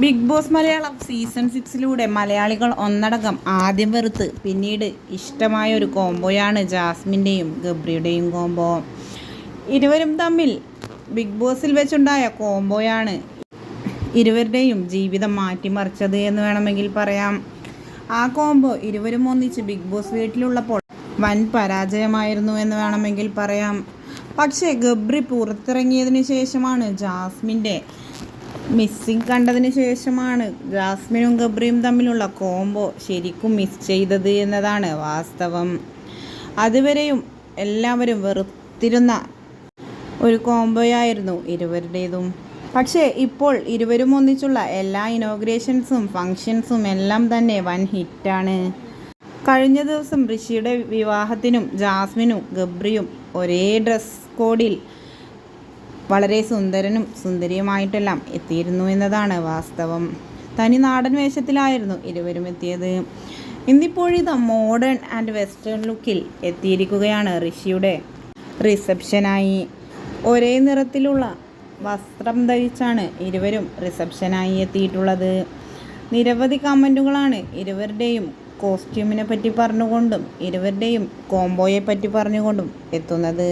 Big boss Malayalam season 6 മലയാളികൾ ഒന്നടങ്കം ആദ്യം വെറുത്ത് പിന്നീട് ഇഷ്ടമായ ഒരു കോംബോയാണ് ജാസ്മിൻ്റെയും ഗബ്രിയുടെയും കോംബോ. ഇരുവരും തമ്മിൽ ബിഗ് ബോസിൽ വെച്ചുണ്ടായ കോംബോയാണ് ഇരുവരുടെയും ജീവിതം മാറ്റിമറിച്ചത് എന്ന് വേണമെങ്കിൽ പറയാം. ആ കോംബോ ഇരുവരും ഒന്നിച്ച് ബിഗ് ബോസ് വീട്ടിലുള്ളപ്പോൾ വൻ പരാജയമായിരുന്നു എന്ന് വേണമെങ്കിൽ പറയാം. പക്ഷേ ഗബ്രി പുറത്തിറങ്ങിയതിന് ശേഷമാണ് ജാസ്മിൻ്റെ മിസ്സിങ് കണ്ടതിന് ശേഷമാണ് ജാസ്മിനും ഗബ്രിയും തമ്മിലുള്ള കോംബോ ശരിക്കും മിസ് ചെയ്തത് എന്നതാണ് വാസ്തവം. അതുവരെയും എല്ലാവരും വെറുത്തിരുന്ന ഒരു കോംബോയായിരുന്നു ഇരുവരുടേതും. പക്ഷേ ഇപ്പോൾ ഇരുവരും ഒന്നിച്ചുള്ള എല്ലാ ഇനോഗ്രേഷൻസും ഫങ്ഷൻസും എല്ലാം തന്നെ വൻ ഹിറ്റാണ്. കഴിഞ്ഞ ദിവസം ഋഷിയുടെ വിവാഹത്തിനും ജാസ്മിനും ഗബ്രിയും ഒരേ ഡ്രസ് കോഡിൽ വളരെ സുന്ദരനും സുന്ദരിയുമായിട്ടെല്ലാം എത്തിയിരുന്നു എന്നതാണ് വാസ്തവം. തനി നാടൻ വേഷത്തിലായിരുന്നു ഇരുവരും എത്തിയത്. ഇന്നിപ്പോഴിത് മോഡേൺ ആൻഡ് വെസ്റ്റേൺ ലുക്കിൽ എത്തിയിരിക്കുകയാണ്. ഋഷിയുടെ റിസപ്ഷനായി ഒരേ നിറത്തിലുള്ള വസ്ത്രം ധരിച്ചാണ് ഇരുവരും റിസപ്ഷനായി എത്തിയിട്ടുള്ളത്. നിരവധി കമൻറ്റുകളാണ് ഇരുവരുടെയും കോസ്റ്റ്യൂമിനെ പറ്റി പറഞ്ഞുകൊണ്ടും ഇരുവരുടെയും കോംബോയെ പറ്റി പറഞ്ഞുകൊണ്ടും എത്തുന്നത്.